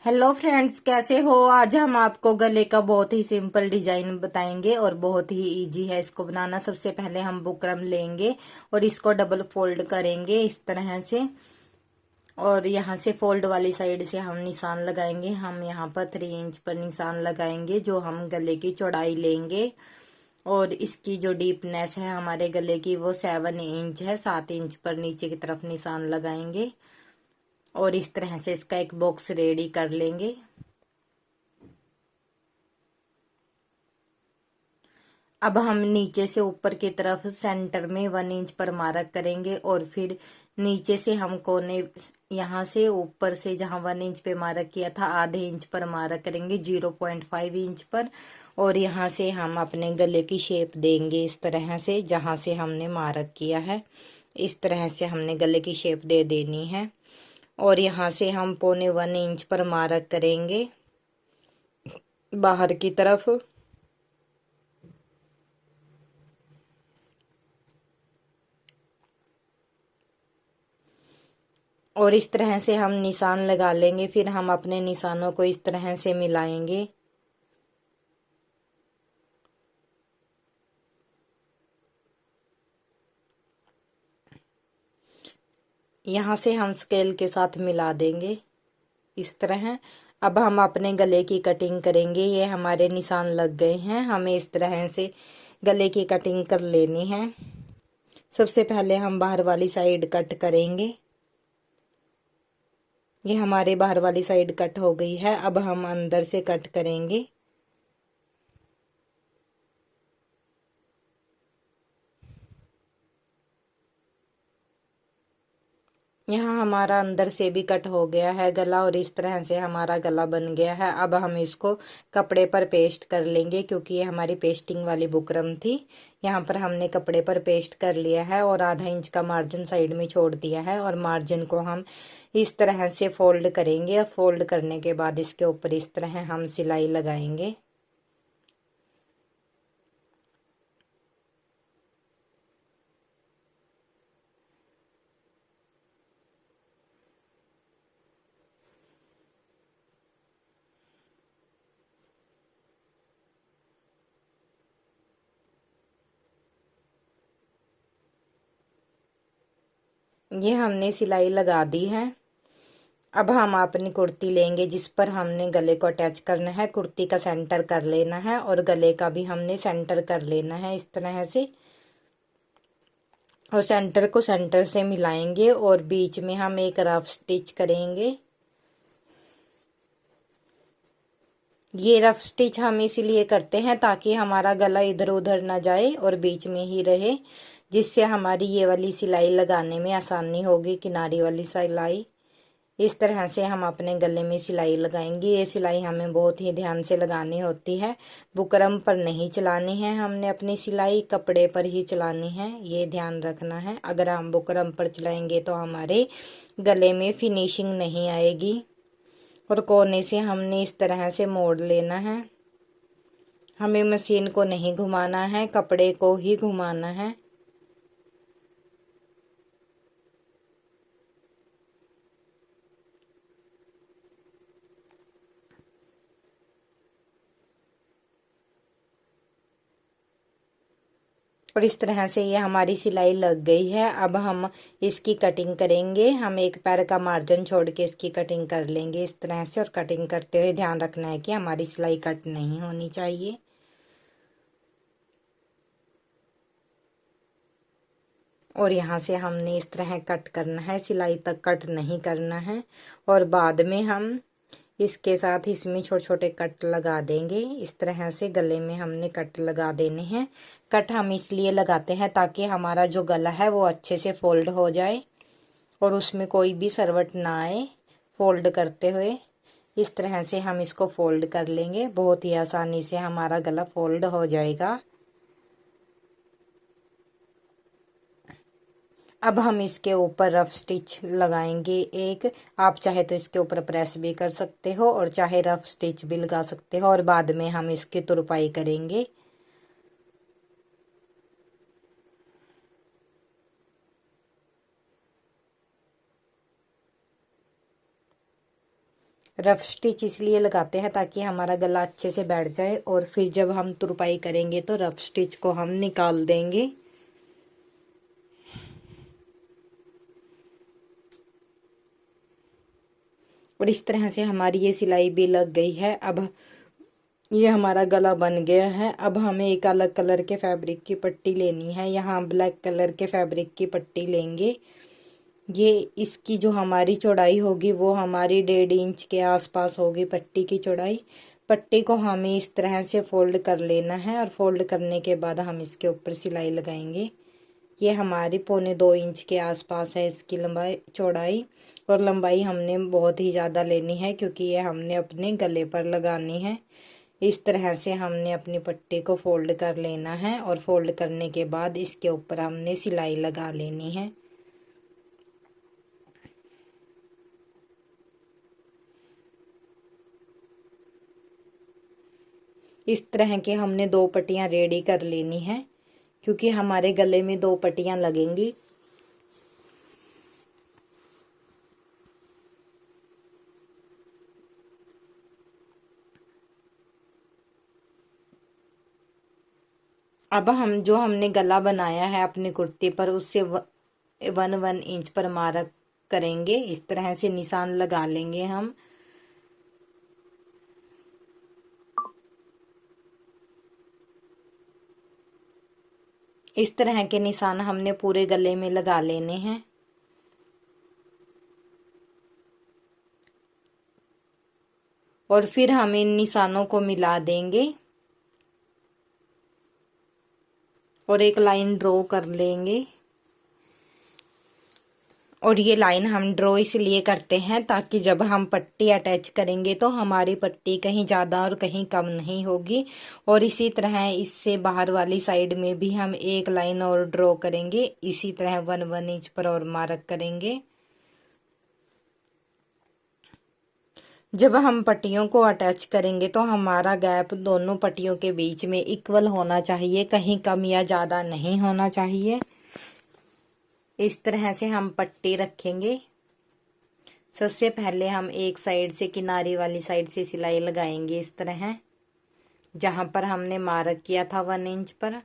Hello friends, कैसे हो। आज हम आपको गले का बहुत ही सिंपल डिजाइन बताएंगे और बहुत ही इजी है इसको बनाना। सबसे पहले हम बुकरम लेंगे और इसको डबल फोल्ड करेंगे इस तरह से। और यहाँ से फोल्ड वाली साइड से हम निशान लगाएंगे। हम यहाँ पर 3 इंच पर निशान लगाएंगे जो हम गले की चौड़ाई लेंगे। और इसकी जो डीपनेस है हमारे गले की वो 7 इंच है। 7 इंच पर नीचे की तरफ निशान लगाएंगे और इस तरह से इसका एक बॉक्स रेडी कर लेंगे। अब हम नीचे से ऊपर की तरफ सेंटर में 1 इंच पर मार्क करेंगे और फिर नीचे से हम कोने यहाँ से ऊपर से जहाँ 1 इंच पे मार्क किया था आधे इंच पर मार्क करेंगे 0.5 इंच पर। और यहाँ से हम अपने गले की शेप देंगे इस तरह से, जहाँ से हमने मार्क किया है इस तरह से हमने गले की शेप दे देनी है। और यहाँ से हम 0.25 इंच पर मार्क करेंगे बाहर की तरफ। और इस तरह से हम निशान लगा लेंगे। फिर हम अपने निशानों को इस तरह से मिलाएंगे। यहाँ से हम स्केल के साथ मिला देंगे इस तरह। अब हम अपने गले की कटिंग करेंगे। ये हमारे निशान लग गए हैं, हमें इस तरह से गले की कटिंग कर लेनी है। सबसे पहले हम बाहर वाली साइड कट करेंगे। ये हमारे बाहर वाली साइड कट हो गई है। अब हम अंदर से कट करेंगे। यहाँ हमारा अंदर से भी कट हो गया है गला और इस तरह से हमारा गला बन गया है। अब हम इसको कपड़े पर पेस्ट कर लेंगे क्योंकि ये हमारी पेस्टिंग वाली बुकरम थी। यहाँ पर हमने कपड़े पर पेस्ट कर लिया है और आधा इंच का मार्जिन साइड में छोड़ दिया है। और मार्जिन को हम इस तरह से फोल्ड करेंगे। फोल्ड करने के बाद इसके ऊपर इस तरह हम सिलाई लगाएंगे। ये हमने सिलाई लगा दी है। अब हम अपनी कुर्ती लेंगे जिस पर हमने गले को अटैच करना है। कुर्ती का सेंटर कर लेना है और गले का भी हमने सेंटर कर लेना है इस तरह से। और सेंटर को सेंटर से मिलाएंगे और बीच में हम एक रफ स्टिच करेंगे। ये रफ स्टिच हम इसीलिए करते हैं ताकि हमारा गला इधर उधर ना जाए और बीच में ही रहे, जिससे हमारी ये वाली सिलाई लगाने में आसानी होगी, किनारी वाली सिलाई। इस तरह से हम अपने गले में सिलाई लगाएंगे। ये सिलाई हमें बहुत ही ध्यान से लगानी होती है। बुकरम पर नहीं चलानी है, हमने अपनी सिलाई कपड़े पर ही चलानी है, ये ध्यान रखना है। अगर हम बुकरम पर चलाएंगे तो हमारे गले में फिनिशिंग नहीं आएगी। और कोने से हमने इस तरह से मोड़ लेना है। हमें मशीन को नहीं घुमाना है, कपड़े को ही घुमाना है। और इस तरह से ये हमारी सिलाई लग गई है। अब हम इसकी कटिंग करेंगे। हम एक पैर का मार्जिन छोड़ के इसकी कटिंग कर लेंगे इस तरह से। और कटिंग करते हुए ध्यान रखना है कि हमारी सिलाई कट नहीं होनी चाहिए। और यहाँ से हमने इस तरह कट करना है, सिलाई तक कट नहीं करना है। और बाद में हम इसके साथ इसमें छोटे छोटे कट लगा देंगे इस तरह से। गले में हमने कट लगा देने हैं। कट हम इसलिए लगाते हैं ताकि हमारा जो गला है वो अच्छे से फोल्ड हो जाए और उसमें कोई भी सरवट ना आए फोल्ड करते हुए। इस तरह से हम इसको फोल्ड कर लेंगे, बहुत ही आसानी से हमारा गला फोल्ड हो जाएगा। अब हम इसके ऊपर रफ स्टिच लगाएंगे एक। आप चाहे तो इसके ऊपर प्रेस भी कर सकते हो और चाहे रफ स्टिच भी लगा सकते हो। और बाद में हम इसकी तुरपाई करेंगे। रफ स्टिच इसलिए लगाते हैं ताकि हमारा गला अच्छे से बैठ जाए, और फिर जब हम तुरपाई करेंगे तो रफ स्टिच को हम निकाल देंगे। और इस तरह से हमारी ये सिलाई भी लग गई है। अब ये हमारा गला बन गया है। अब हमें एक अलग कलर के फैब्रिक की पट्टी लेनी है। यहाँ ब्लैक कलर के फैब्रिक की पट्टी लेंगे। ये इसकी जो हमारी चौड़ाई होगी वो हमारी 1.5 इंच के आसपास होगी पट्टी की चौड़ाई। पट्टी को हमें इस तरह से फोल्ड कर लेना है, और फोल्ड करने के बाद हम इसके ऊपर सिलाई लगाएंगे। ये हमारी 1.25 इंच के आसपास है इसकी लंबाई चौड़ाई, और लंबाई हमने बहुत ही ज़्यादा लेनी है क्योंकि ये हमने अपने गले पर लगानी है। इस तरह से हमने अपनी पट्टी को फोल्ड कर लेना है, और फोल्ड करने के बाद इसके ऊपर हमने सिलाई लगा लेनी है। इस तरह के हमने 2 पट्टियाँ रेडी कर लेनी है क्योंकि हमारे गले में 2 पट्टियाँ लगेंगी। अब हम जो हमने गला बनाया है अपनी कुर्ती पर, उससे 1 इंच पर मार्क करेंगे। इस तरह से निशान लगा लेंगे हम। इस तरह के निशान हमने पूरे गले में लगा लेने हैं। और फिर हम इन निशानों को मिला देंगे और एक लाइन ड्रॉ कर लेंगे। और ये लाइन हम ड्रॉ इसलिए करते हैं ताकि जब हम पट्टी अटैच करेंगे तो हमारी पट्टी कहीं ज़्यादा और कहीं कम नहीं होगी। और इसी तरह इससे बाहर वाली साइड में भी हम एक लाइन और ड्रॉ करेंगे। इसी तरह 1 इंच पर और मार्क करेंगे। जब हम पट्टियों को अटैच करेंगे तो हमारा गैप दोनों पट्टियों के बीच में इक्वल होना चाहिए, कहीं कम या ज़्यादा नहीं होना चाहिए। इस तरह से हम पट्टी रखेंगे। सबसे पहले हम एक साइड से किनारे वाली साइड से सिलाई लगाएंगे इस तरह, जहां पर हमने मार्क किया था 1 इंच पर।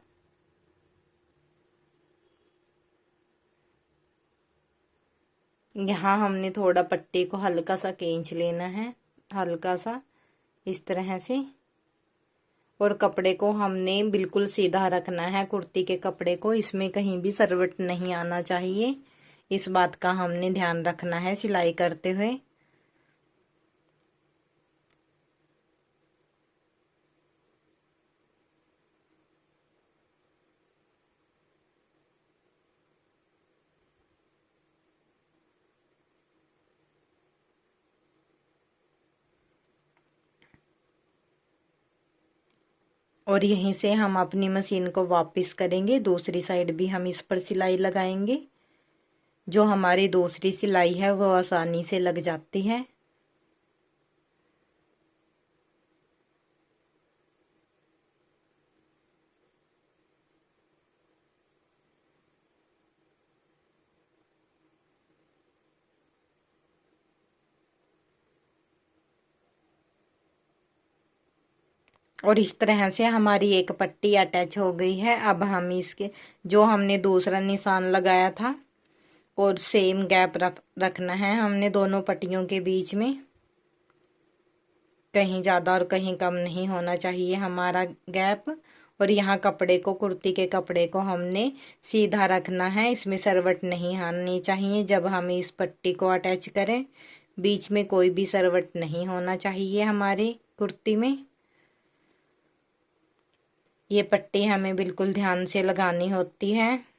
यहाँ हमने थोड़ा पट्टी को हल्का सा खींच लेना है, हल्का सा इस तरह से। और कपड़े को हमने बिल्कुल सीधा रखना है, कुर्ती के कपड़े को। इसमें कहीं भी सरवट नहीं आना चाहिए। इस बात का हमने ध्यान रखना है सिलाई करते हुए। और यहीं से हम अपनी मशीन को वापस करेंगे। दूसरी साइड भी हम इस पर सिलाई लगाएंगे। जो हमारी दूसरी सिलाई है वो आसानी से लग जाती है। और इस तरह से हमारी एक पट्टी अटैच हो गई है। अब हम इसके जो हमने दूसरा निशान लगाया था और सेम गैप रखना है हमने दोनों पट्टियों के बीच में। कहीं ज़्यादा और कहीं कम नहीं होना चाहिए हमारा गैप। और यहाँ कपड़े को, कुर्ती के कपड़े को हमने सीधा रखना है, इसमें सरवट नहीं आनी चाहिए। जब हम इस पट्टी को अटैच करें बीच में कोई भी सरवट नहीं होना चाहिए हमारी कुर्ती में। ये पट्टी हमें बिल्कुल ध्यान से लगानी होती है।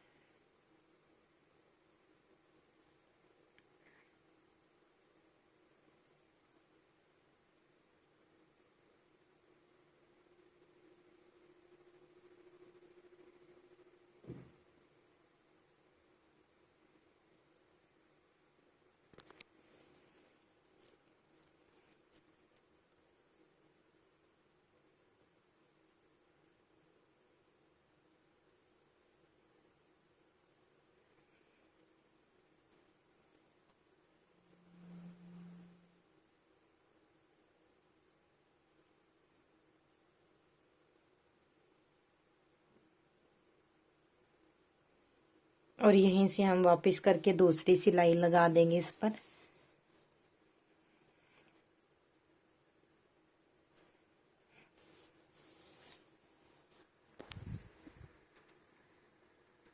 और यहीं से हम वापस करके दूसरी सिलाई लगा देंगे इस पर।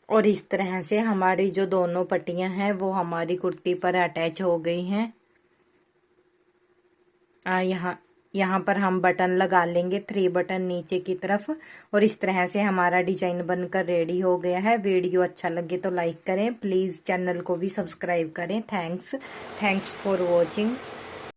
और इस तरह से हमारी जो दोनों पट्टियां हैं वो हमारी कुर्ती पर अटैच हो गई हैं। यहाँ पर हम बटन लगा लेंगे, 3 बटन नीचे की तरफ। और इस तरह से हमारा डिजाइन बनकर रेडी हो गया है। वीडियो अच्छा लगे तो लाइक करें, प्लीज़ चैनल को भी सब्सक्राइब करें। Thanks for watching.